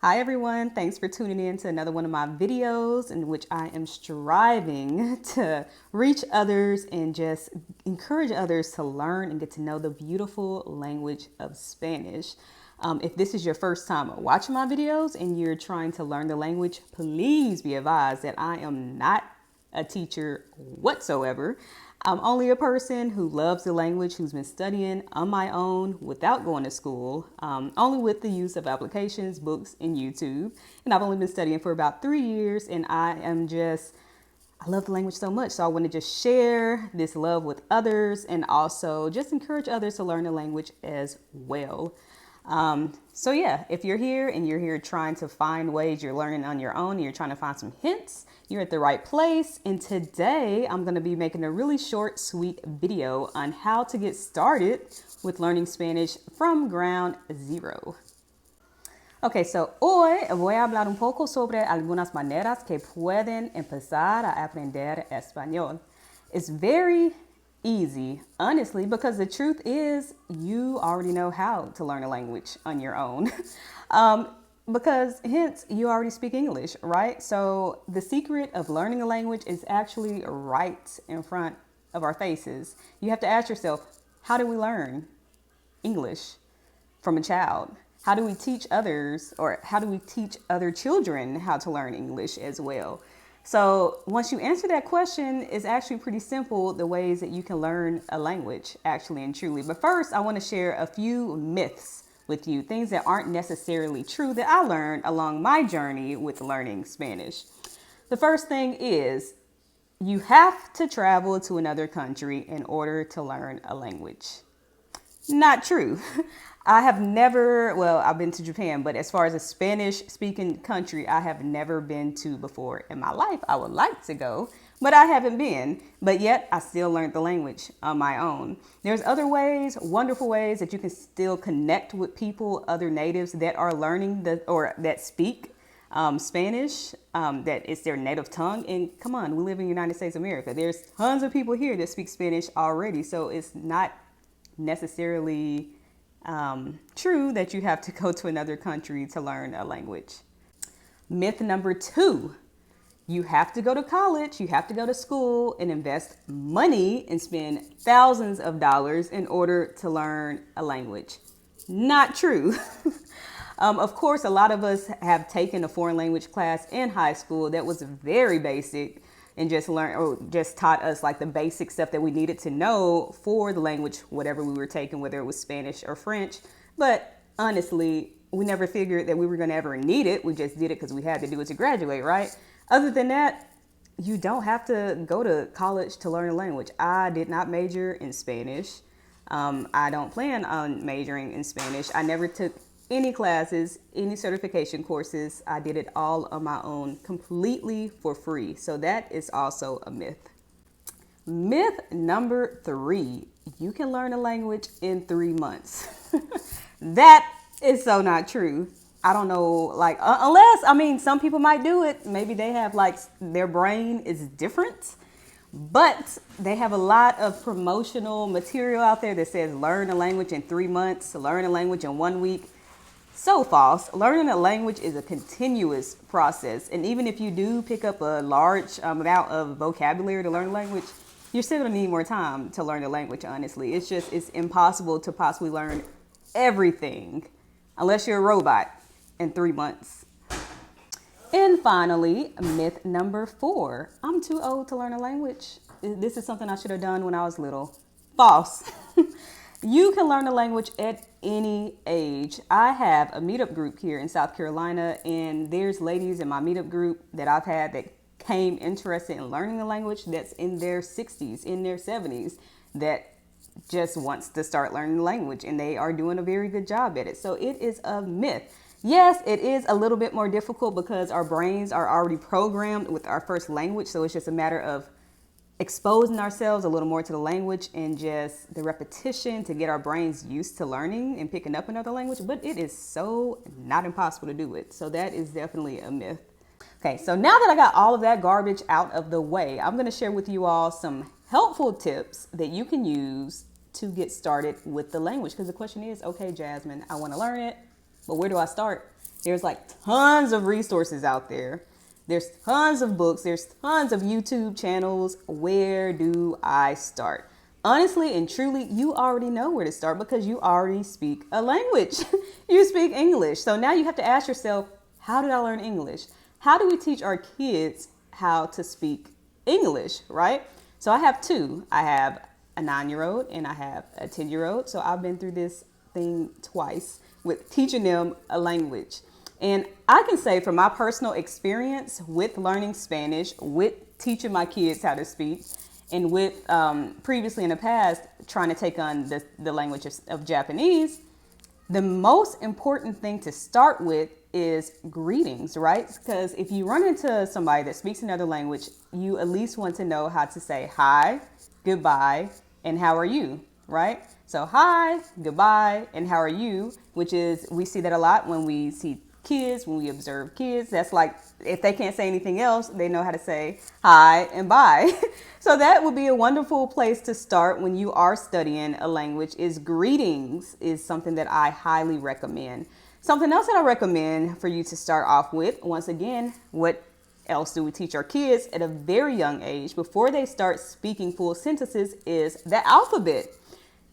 Hi everyone, thanks for tuning in to another one of my videos in which I am striving to reach others and just encourage others to learn and get to know the beautiful language of Spanish. If this is your first time watching my videos and you're trying to learn the language, please be advised that I am not a teacher whatsoever. I'm only a person who loves the language, who's been studying on my own without going to school, only with the use of applications, books, and YouTube. And I've only been studying for about 3 years, and I love the language so much. So I want to just share this love with others and also just encourage others to learn the language as well. So yeah, if you're here and you're here trying to find ways you're learning on your own and you're trying to find some hints, you're at the right place. And today I'm going to be making a really short, sweet video on how to get started with learning Spanish from ground zero. Ok, so hoy voy a hablar un poco sobre algunas maneras que pueden empezar a aprender español. It's very easy, honestly, because the truth is you already know how to learn a language on your own. Because hence you already speak English, right? So the secret of learning a language is actually right in front of our faces. You have to ask yourself, how do we learn English from a child? How do we teach others, or how do we teach other children how to learn English as well? So once you answer that question, it's actually pretty simple, the ways that you can learn a language, actually and truly. But first, I want to share a few myths with you, things that aren't necessarily true that I learned along my journey with learning Spanish. The first thing is you have to travel to another country in order to learn a language. Not true. I've been to Japan, but as far as a Spanish speaking country, I have never been to before in my life. I would like to go, but I haven't been. But yet I still learned the language on my own. There's other ways, wonderful ways that you can still connect with people, other natives that are learning that speak Spanish, that it's their native tongue. And come on, we live in the United States of America. There's tons of people here that speak Spanish already. So it's not necessarily true that you have to go to another country to learn a language. Myth number 2, you have to go to college, you have to go to school and invest money and spend thousands of dollars in order to learn a language. Not true. Of course, a lot of us have taken a foreign language class in high school that was very basic and just taught us like the basic stuff that we needed to know for the language, whatever we were taking, whether it was Spanish or French. But honestly, we never figured that we were going to ever need it. We just did it because we had to do it to graduate, right? Other than that, you don't have to go to college to learn a language. I did not major in Spanish. I don't plan on majoring in Spanish. I never took any classes, any certification courses. I did it all on my own, completely for free. So that is also a myth. Myth number 3, you can learn a language in 3 months. That is so not true. I don't know, unless, some people might do it. Maybe they have their brain is different, but they have a lot of promotional material out there that says learn a language in 3 months, learn a language in 1 week. So false. Learning a language is a continuous process. And even if you do pick up a large amount of vocabulary to learn a language, you're still going to need more time to learn the language, honestly. It's impossible to possibly learn everything, unless you're a robot, in 3 months. And finally, myth number 4, I'm too old to learn a language. This is something I should have done when I was little. False. You can learn a language at any age. I have a meetup group here in South Carolina, and there's ladies in my meetup group that I've had that came interested in learning a language that's in their 60s, in their 70s, that just wants to start learning the language, and they are doing a very good job at it. So it is a myth. Yes, it is a little bit more difficult because our brains are already programmed with our first language. So it's just a matter of exposing ourselves a little more to the language and just the repetition to get our brains used to learning and picking up another language. But it is so not impossible to do it. So that is definitely a myth. Okay, so now that I got all of that garbage out of the way, I'm going to share with you all some helpful tips that you can use to get started with the language. Because the question is, okay, Jasmine, I want to learn it, but where do I start? There's like tons of resources out there. There's tons of books. There's tons of YouTube channels. Where do I start? Honestly and truly, you already know where to start because you already speak a language. You speak English. So now you have to ask yourself, how did I learn English? How do we teach our kids how to speak English, right? So I have two. I have a 9-year-old and I have a 10-year-old. So I've been through this thing twice with teaching them a language. And I can say from my personal experience with learning Spanish, with teaching my kids how to speak, and with previously in the past trying to take on the language of Japanese, the most important thing to start with is greetings, right? Because if you run into somebody that speaks another language, you at least want to know how to say hi, goodbye, and how are you, right? So hi, goodbye, and how are you, which is, we see that a lot when we see kids, when we observe kids. That's like, if they can't say anything else, they know how to say hi and bye. So that would be a wonderful place to start when you are studying a language. Is greetings is something that I highly recommend. Something else that I recommend for you to start off with, once again, what else do we teach our kids at a very young age before they start speaking full sentences, is the alphabet.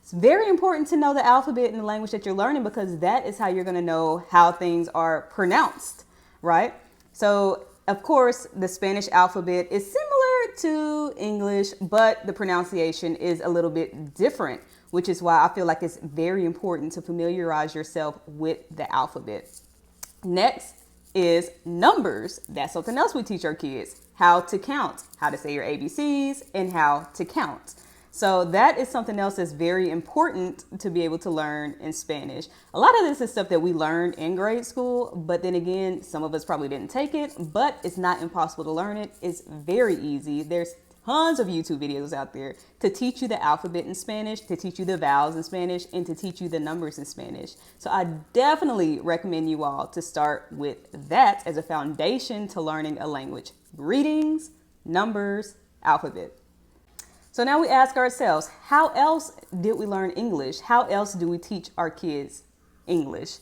It's very important to know the alphabet in the language that you're learning, because that is how you're going to know how things are pronounced, right? So, of course, the Spanish alphabet is similar to English, but the pronunciation is a little bit different, which is why I feel like it's very important to familiarize yourself with the alphabet. Next is numbers. That's something else we teach our kids: how to count, how to say your ABCs, and how to count. So that is something else that's very important to be able to learn in Spanish. A lot of this is stuff that we learned in grade school, but then again, some of us probably didn't take it, but it's not impossible to learn it. It's very easy. There's tons of YouTube videos out there to teach you the alphabet in Spanish, to teach you the vowels in Spanish, and to teach you the numbers in Spanish. So I definitely recommend you all to start with that as a foundation to learning a language: greetings, numbers, alphabet. So now we ask ourselves, how else did we learn English? How else do we teach our kids English?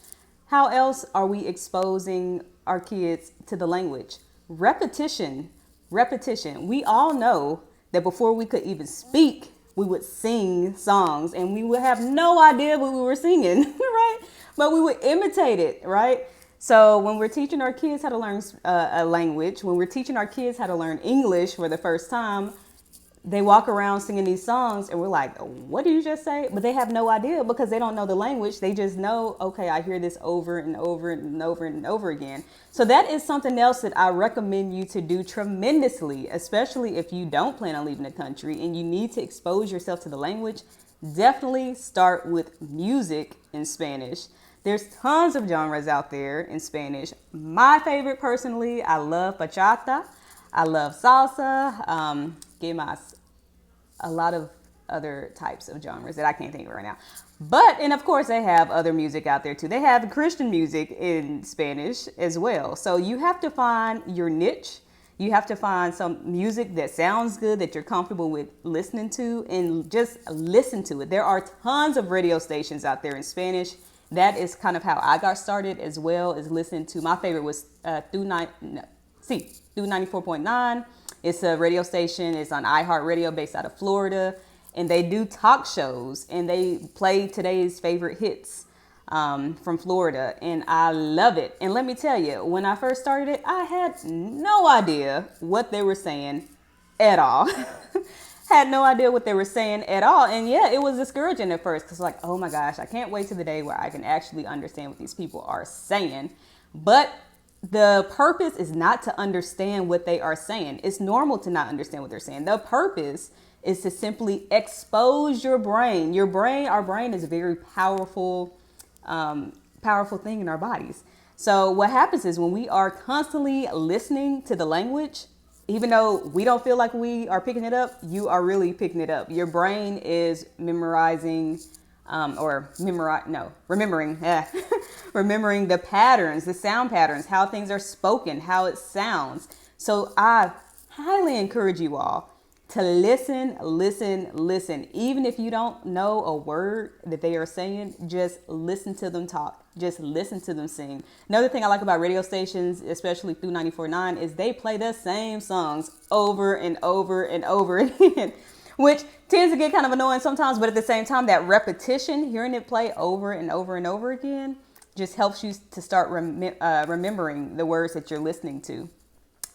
How else are we exposing our kids to the language? Repetition. We all know that before we could even speak, we would sing songs and we would have no idea what we were singing, right? But we would imitate it, right? So when we're teaching our kids how to learn a language, when we're teaching our kids how to learn English for the first time, they walk around singing these songs and we're like, what did you just say? But they have no idea because they don't know the language. They just know, okay, I hear this over and over and over and over again. So that is something else that I recommend you to do tremendously, especially if you don't plan on leaving the country and you need to expose yourself to the language. Definitely start with music in Spanish. There's tons of genres out there in Spanish. My favorite personally, I love bachata. I love salsa, que más? A lot of other types of genres that I can't think of right now. But, and of course, they have other music out there too. They have Christian music in Spanish as well. So you have to find your niche. You have to find some music that sounds good, that you're comfortable with listening to, and just listen to it. There are tons of radio stations out there in Spanish. That is kind of how I got started, as well as listening to, my favorite was Du 94.9. It's a radio station. It's on iHeartRadio, based out of Florida. And they do talk shows and they play today's favorite hits from Florida. And I love it. And let me tell you, when I first started it, I had no idea what they were saying at all. Had no idea what they were saying at all. And yeah, it was discouraging at first because like, oh my gosh, I can't wait to the day where I can actually understand what these people are saying. But the purpose is not to understand what they are saying. It's normal to not understand what they're saying. The purpose is to simply expose your brain. Our brain is a very powerful thing in our bodies. So what happens is when we are constantly listening to the language, even though we don't feel like we are picking it up, you are really picking it up. Your brain is remembering remembering the patterns, the sound patterns, how things are spoken, how it sounds. So I highly encourage you all to listen, listen, listen. Even if you don't know a word that they are saying, just listen to them talk. Just listen to them sing. Another thing I like about radio stations, especially through 94.9, is they play the same songs over and over and over again, which tends to get kind of annoying sometimes. But at the same time, that repetition, hearing it play over and over and over again, just helps you to start remembering the words that you're listening to.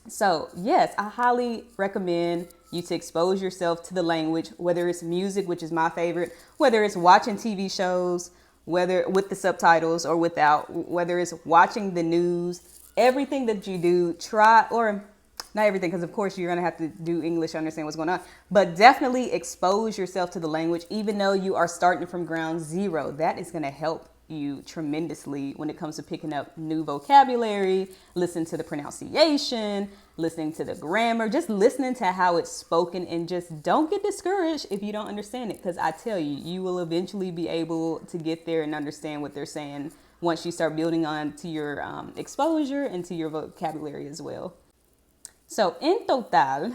So yes, I highly recommend you to expose yourself to the language, whether it's music, which is my favorite, whether it's watching TV shows, whether with the subtitles or without, whether it's watching the news, everything that you do, try, or not everything, because of course you're going to have to do English to understand what's going on, but definitely expose yourself to the language, even though you are starting from ground zero. That is going to help you tremendously when it comes to picking up new vocabulary, listen to the pronunciation, listening to the grammar, just listening to how it's spoken, and just don't get discouraged if you don't understand it, because I tell you, you will eventually be able to get there and understand what they're saying once you start building on to your exposure and to your vocabulary as well. So in total,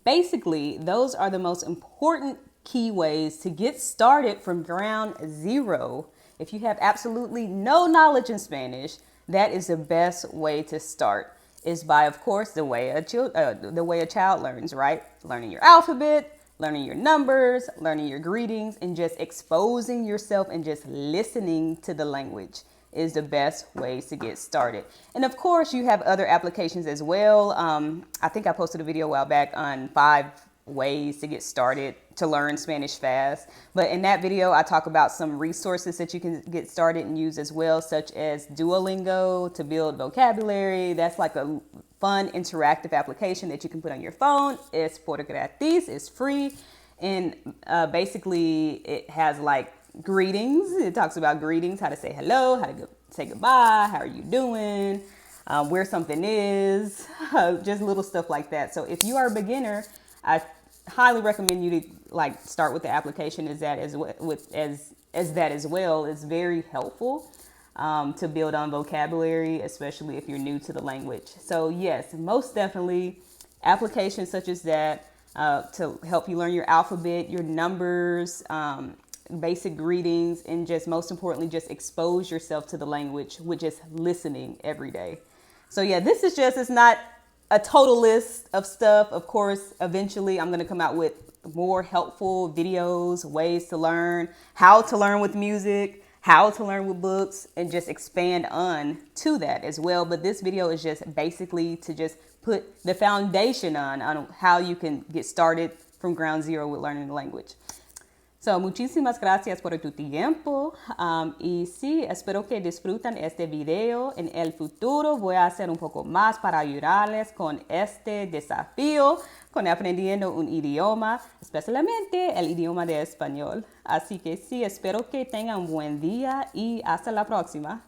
basically, those are the most important key ways to get started from ground zero. If you have absolutely no knowledge in Spanish, that is the best way to start. Is by, of course, the way a child learns, right? Learning your alphabet, learning your numbers, learning your greetings, and just exposing yourself and just listening to the language is the best ways to get started. And of course, you have other applications as well. I think I posted a video a while back on 5 ways to get started to learn Spanish fast. But in that video, I talk about some resources that you can get started and use as well, such as Duolingo to build vocabulary. That's like a fun interactive application that you can put on your phone. It's por gratis, it's free. And basically it has like greetings. It talks about greetings, how to say hello, how to say goodbye, how are you doing, where something is, just little stuff like that. So if you are a beginner, I highly recommend you to like start with the application as that as well. It's very helpful to build on vocabulary, especially if you're new to the language. So yes, most definitely applications such as that to help you learn your alphabet, your numbers, basic greetings, and just most importantly, just expose yourself to the language with just listening every day. So yeah, this is just, it's not a total list of stuff. Of course, eventually I'm going to come out with more helpful videos, ways to learn, how to learn with music, how to learn with books, and just expand on to that as well. But this video is just basically to just put the foundation on how you can get started from ground zero with learning the language. So, muchísimas gracias por tu tiempo. Y sí, espero que disfruten este video. En el futuro voy a hacer un poco más para ayudarles con este desafío, con aprendiendo un idioma, especialmente el idioma de español. Así que sí, espero que tengan un buen día y hasta la próxima.